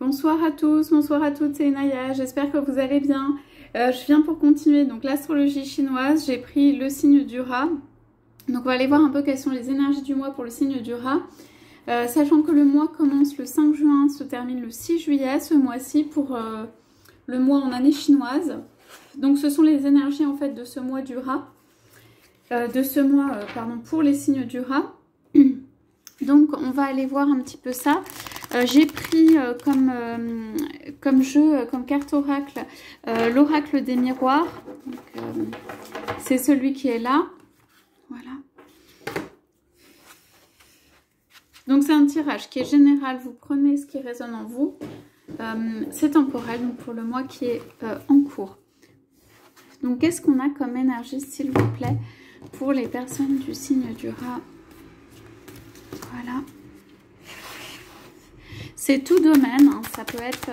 Bonsoir à tous, bonsoir à toutes, c'est Naya, j'espère que vous allez bien. Je viens pour continuer donc l'astrologie chinoise, j'ai pris le signe du rat. Donc on va aller voir un peu quelles sont les énergies du mois pour le signe du rat. Sachant que le mois commence le 5 juin, se termine le 6 juillet, ce mois-ci pour le mois en année chinoise. Donc ce sont les énergies en fait de ce mois du rat, pour les signes du rat. Donc on va aller voir un petit peu ça. J'ai pris comme carte oracle, l'oracle des miroirs. C'est celui qui est là. Voilà. Donc c'est un tirage qui est général. Vous prenez ce qui résonne en vous. C'est temporel, donc pour le mois qui est en cours. Donc qu'est-ce qu'on a comme énergie, s'il vous plaît, pour les personnes du signe du rat? Voilà. C'est tout domaine, hein. Ça peut être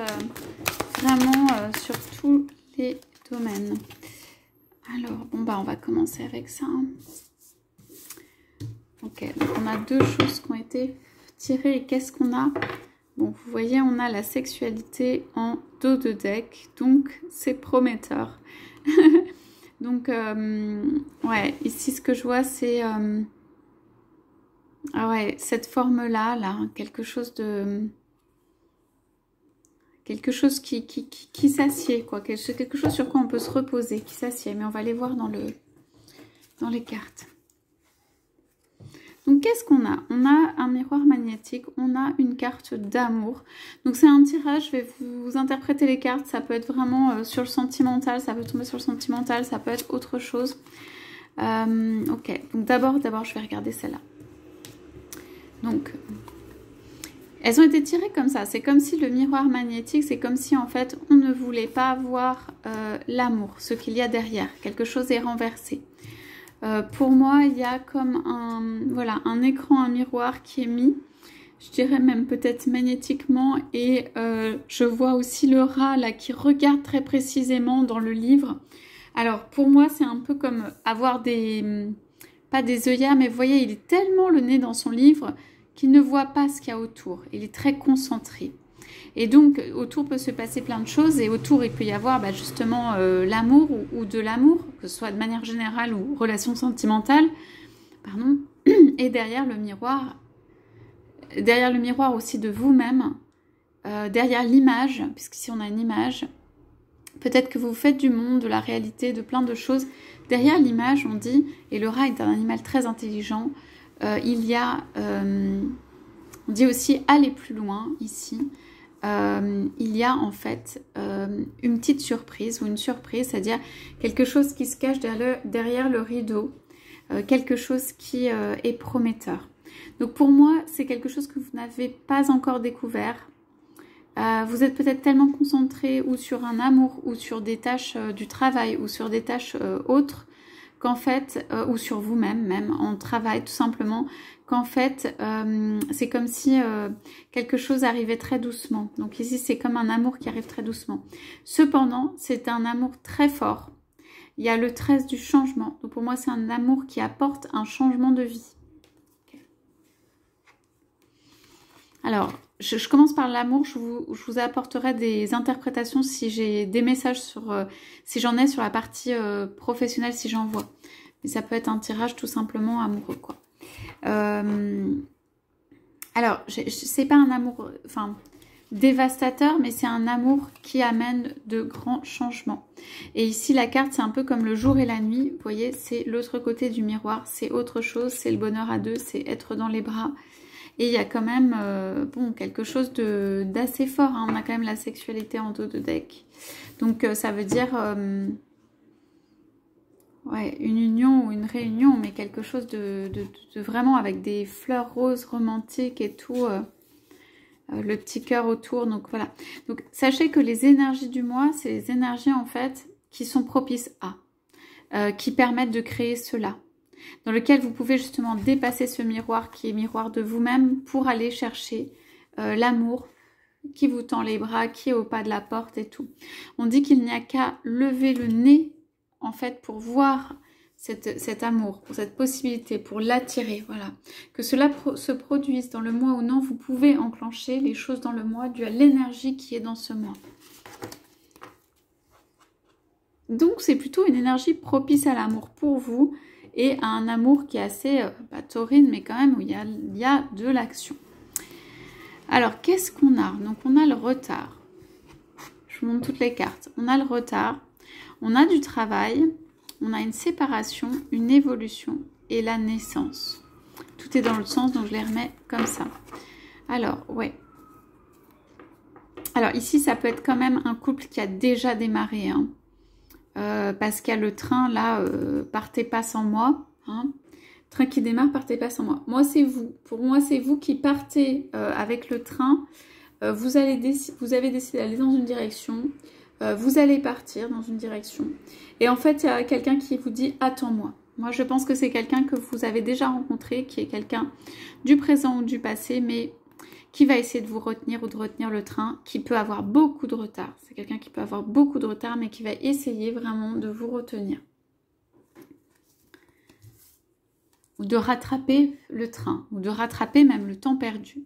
vraiment sur tous les domaines. Alors, bon bah on va commencer avec ça. Ok, donc on a deux choses qui ont été tirées. Et qu'est-ce qu'on a? Bon, vous voyez, on a la sexualité en dos de deck, donc c'est prometteur. Donc, ouais, ici ce que je vois c'est... ah ouais, cette forme-là, quelque chose de... Quelque chose qui s'assied, quoi. Quelque chose sur quoi on peut se reposer, qui s'assied. Mais on va aller voir dans les cartes. Donc, qu'est-ce qu'on a? On a un miroir magnétique, on a une carte d'amour. Donc, c'est un tirage, je vais vous interpréter les cartes. Ça peut être vraiment sur le sentimental, ça peut tomber sur le sentimental, ça peut être autre chose. Ok, donc d'abord, je vais regarder celle-là. Donc... elles ont été tirées comme ça. C'est comme si le miroir magnétique, c'est comme si en fait on ne voulait pas voir l'amour, ce qu'il y a derrière. Quelque chose est renversé. Pour moi, il y a comme un écran, un miroir qui est mis. Je dirais même peut-être magnétiquement. Et je vois aussi le rat là qui regarde très précisément dans le livre. Alors pour moi, c'est un peu comme avoir pas des œillères, mais vous voyez, il est tellement le nez dans son livre qu'il ne voit pas ce qu'il y a autour. Il est très concentré. Et donc, autour peut se passer plein de choses. Et autour, il peut y avoir justement l'amour ou de l'amour, que ce soit de manière générale ou relation sentimentale. Pardon. Et derrière le miroir aussi de vous-même, derrière l'image, puisqu'ici on a une image, peut-être que vous faites du monde, de la réalité, de plein de choses. Derrière l'image, on dit, et le rat est un animal très intelligent, il y a, on dit aussi aller plus loin ici, il y a en fait une petite surprise ou une surprise, c'est-à-dire quelque chose qui se cache derrière le rideau, quelque chose qui est prometteur. Donc pour moi, c'est quelque chose que vous n'avez pas encore découvert. Vous êtes peut-être tellement concentré ou sur un amour ou sur des tâches du travail ou sur des tâches autres, qu'en fait, ou sur vous-même, même en travail tout simplement, qu'en fait, c'est comme si quelque chose arrivait très doucement. Donc ici, c'est comme un amour qui arrive très doucement. Cependant, c'est un amour très fort. Il y a le 13 du changement. Donc pour moi, c'est un amour qui apporte un changement de vie. Okay. Alors, je commence par l'amour. Je vous apporterai des interprétations si j'ai des messages si j'en ai sur la partie professionnelle, si j'en vois. Mais ça peut être un tirage tout simplement amoureux, quoi. Alors, c'est pas un amour, dévastateur, mais c'est un amour qui amène de grands changements. Et ici, la carte, c'est un peu comme le jour et la nuit. Vous voyez, c'est l'autre côté du miroir. C'est autre chose. C'est le bonheur à deux. C'est être dans les bras. Et il y a quand même quelque chose d'assez fort. Hein. On a quand même la sexualité en dos de deck. Donc ça veut dire ouais, une union ou une réunion, mais quelque chose de vraiment avec des fleurs roses romantiques et tout. Le petit cœur autour. Donc voilà. Donc sachez que les énergies du mois, c'est les énergies en fait qui sont propices qui permettent de créer cela, dans lequel vous pouvez justement dépasser ce miroir qui est miroir de vous-même pour aller chercher l'amour qui vous tend les bras, qui est au pas de la porte et tout. On dit qu'il n'y a qu'à lever le nez en fait pour voir cet amour, pour cette possibilité, pour l'attirer, voilà. Que cela se produise dans le mois ou non, vous pouvez enclencher les choses dans le mois dû à l'énergie qui est dans ce mois. Donc c'est plutôt une énergie propice à l'amour pour vous et à un amour qui est assez, pas taurine, mais quand même où il y a de l'action. Alors qu'est-ce qu'on a? Donc on a le retard. Je vous montre toutes les cartes. On a le retard, on a du travail, on a une séparation, une évolution et la naissance. Tout est dans le sens, donc je les remets comme ça. Alors, ouais. Alors ici, ça peut être quand même un couple qui a déjà démarré, hein. Parce qu'il y a le train, là, partez pas sans moi. Hein. Train qui démarre, partez pas sans moi. Moi, c'est vous. Pour moi, c'est vous qui partez avec le train. Vous avez décidé d'aller dans une direction. Vous allez partir dans une direction. Et en fait, il y a quelqu'un qui vous dit « Attends-moi ». Moi, je pense que c'est quelqu'un que vous avez déjà rencontré, qui est quelqu'un du présent ou du passé, mais qui va essayer de vous retenir ou de retenir le train, qui peut avoir beaucoup de retard. C'est quelqu'un qui peut avoir beaucoup de retard, mais qui va essayer vraiment de vous retenir. Ou de rattraper le train, ou de rattraper même le temps perdu.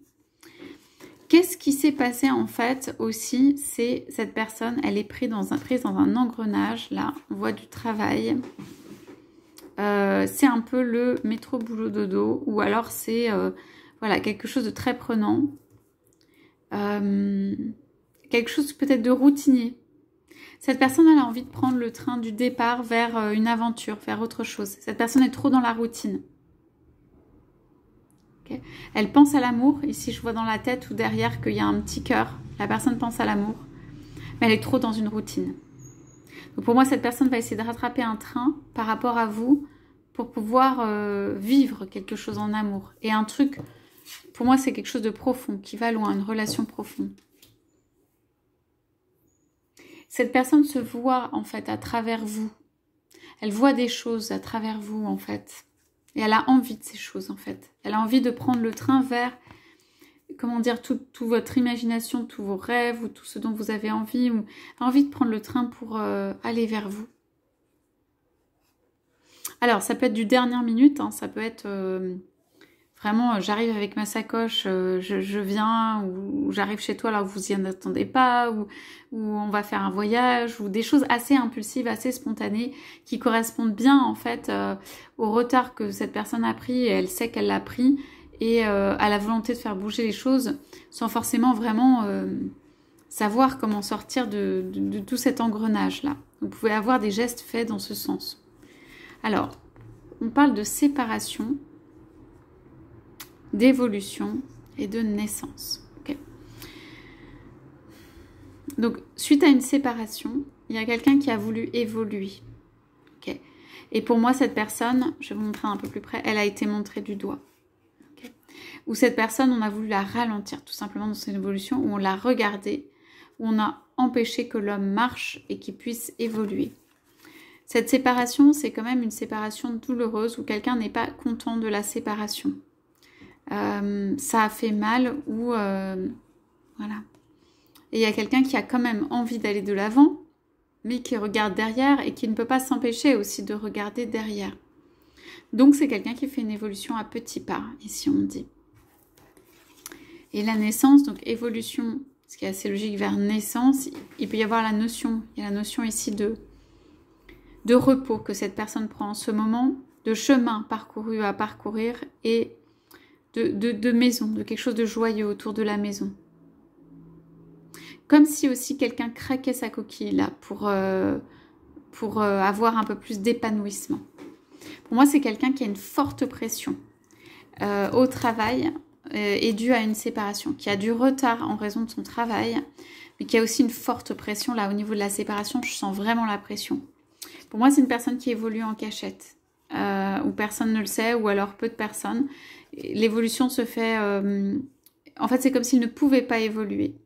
Qu'est-ce qui s'est passé en fait aussi? C'est cette personne, elle est prise dans un engrenage. Là, on voit du travail. C'est un peu le métro boulot dodo, ou alors c'est voilà, quelque chose de très prenant. Quelque chose peut-être de routinier. Cette personne, elle a envie de prendre le train du départ vers une aventure, vers autre chose. Cette personne est trop dans la routine. Okay. Elle pense à l'amour. Ici, je vois dans la tête ou derrière qu'il y a un petit cœur. La personne pense à l'amour. Mais elle est trop dans une routine. Donc pour moi, cette personne va essayer de rattraper un train par rapport à vous pour pouvoir vivre quelque chose en amour. Et un truc, pour moi, c'est quelque chose de profond, qui va loin, une relation profonde. Cette personne se voit, en fait, à travers vous. Elle voit des choses à travers vous, en fait. Et elle a envie de ces choses, en fait. Elle a envie de prendre le train vers, comment dire, toute votre imagination, tous vos rêves, ou tout ce dont vous avez envie. Ou elle a envie de prendre le train pour aller vers vous. Alors, ça peut être du dernière minute, hein, ça peut être vraiment, j'arrive avec ma sacoche, je viens, ou j'arrive chez toi alors que vous n'y attendez pas, ou on va faire un voyage, ou des choses assez impulsives, assez spontanées, qui correspondent bien en fait au retard que cette personne a pris, et elle sait qu'elle l'a pris, et à la volonté de faire bouger les choses, sans forcément vraiment savoir comment sortir de tout cet engrenage-là. Vous pouvez avoir des gestes faits dans ce sens. Alors, on parle de séparation, d'évolution et de naissance. Okay. Donc, suite à une séparation, il y a quelqu'un qui a voulu évoluer. Okay. Et pour moi, cette personne, je vais vous montrer un peu plus près, elle a été montrée du doigt. Okay. Ou cette personne, on a voulu la ralentir tout simplement dans son évolution, où on l'a regardée, où on a empêché que l'homme marche et qu'il puisse évoluer. Cette séparation, c'est quand même une séparation douloureuse où quelqu'un n'est pas content de la séparation. Ça a fait mal ou voilà. Et il y a quelqu'un qui a quand même envie d'aller de l'avant, mais qui regarde derrière et qui ne peut pas s'empêcher aussi de regarder derrière. Donc c'est quelqu'un qui fait une évolution à petits pas, ici on dit. Et la naissance, donc évolution, ce qui est assez logique vers naissance, il peut y avoir la notion, il y a la notion ici de repos que cette personne prend en ce moment, de chemin parcouru à parcourir et de maison, de quelque chose de joyeux autour de la maison. Comme si aussi quelqu'un craquait sa coquille là pour avoir un peu plus d'épanouissement. Pour moi, c'est quelqu'un qui a une forte pression au travail et due à une séparation, qui a du retard en raison de son travail, mais qui a aussi une forte pression là au niveau de la séparation. Je sens vraiment la pression. Pour moi, c'est une personne qui évolue en cachette, où personne ne le sait, ou alors peu de personnes. L'évolution se fait... en fait, c'est comme s'il ne pouvait pas évoluer.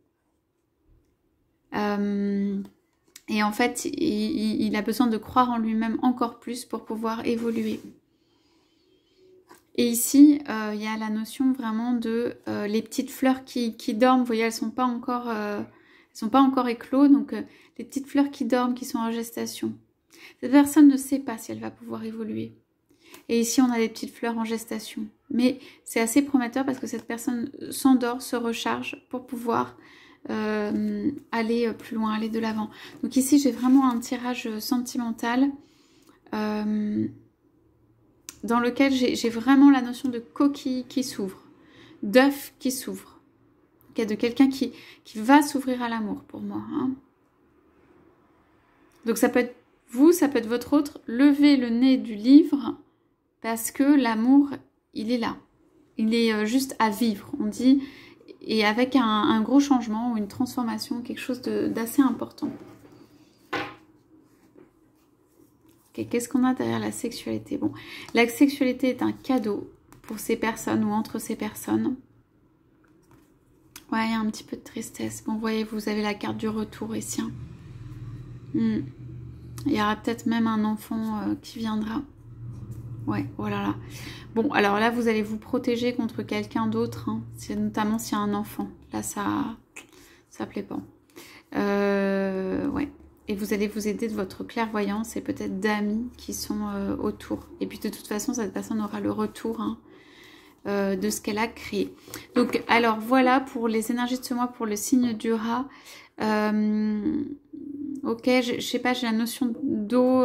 Et en fait, il a besoin de croire en lui-même encore plus pour pouvoir évoluer. Et ici, il y a la notion vraiment de les petites fleurs qui dorment. Vous voyez, elles sont pas encore éclos. Donc, les petites fleurs qui dorment, qui sont en gestation. Cette personne ne sait pas si elle va pouvoir évoluer. Et ici, on a des petites fleurs en gestation. Mais c'est assez prometteur parce que cette personne s'endort, se recharge pour pouvoir aller plus loin, aller de l'avant. Donc ici, j'ai vraiment un tirage sentimental dans lequel j'ai vraiment la notion de coquille qui s'ouvre, d'œuf qui s'ouvre. Il y a de quelqu'un qui va s'ouvrir à l'amour pour moi. Hein. Donc ça peut être vous, ça peut être votre autre. Levez le nez du livre parce que l'amour, il est là. Il est juste à vivre, on dit. Et avec un gros changement ou une transformation, quelque chose d'assez important. Okay, qu'est-ce qu'on a derrière la sexualité? Bon, la sexualité est un cadeau pour ces personnes ou entre ces personnes. Ouais, il y a un petit peu de tristesse. Bon, vous voyez, vous avez la carte du retour ici. Hein. Il y aura peut-être même un enfant qui viendra. Ouais, voilà. Là. Bon, alors là, vous allez vous protéger contre quelqu'un d'autre. Hein. Notamment s'il y a un enfant. Là, ça plaît pas. Ouais. Et vous allez vous aider de votre clairvoyance et peut-être d'amis qui sont autour. Et puis de toute façon, cette personne aura le retour hein, de ce qu'elle a créé. Donc, alors voilà pour les énergies de ce mois, pour le signe du rat. Ok, je sais pas, j'ai la notion d'eau.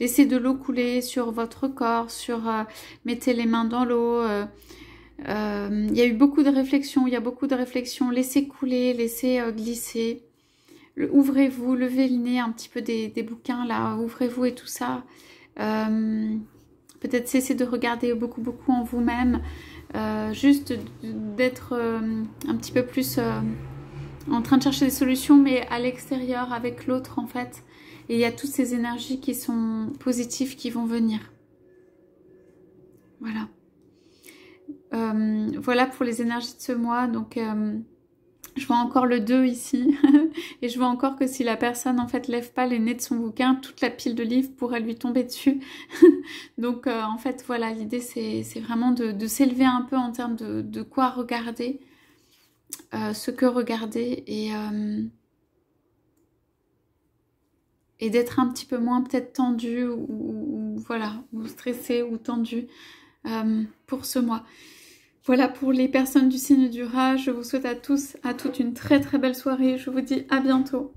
Laissez de l'eau couler sur votre corps, mettez les mains dans l'eau. Il y a eu beaucoup de réflexions, il y a beaucoup de réflexions. Laissez couler, laissez glisser. Ouvrez-vous, levez le nez un petit peu des bouquins là, ouvrez-vous et tout ça. Peut-être cessez de regarder beaucoup en vous-même. Juste d'être un petit peu plus en train de chercher des solutions, mais à l'extérieur avec l'autre en fait. Et il y a toutes ces énergies qui sont positives qui vont venir. Voilà. Voilà pour les énergies de ce mois. Donc, je vois encore le 2 ici. Et je vois encore que si la personne, en fait, lève pas les nez de son bouquin, toute la pile de livres pourrait lui tomber dessus. Donc, en fait, voilà, l'idée, c'est vraiment de s'élever un peu en termes de quoi regarder, ce que regarder et d'être un petit peu moins peut-être tendu ou voilà, ou stressé ou tendu pour ce mois. Voilà pour les personnes du signe du rat. Je vous souhaite à tous, à toutes une très belle soirée. Je vous dis à bientôt.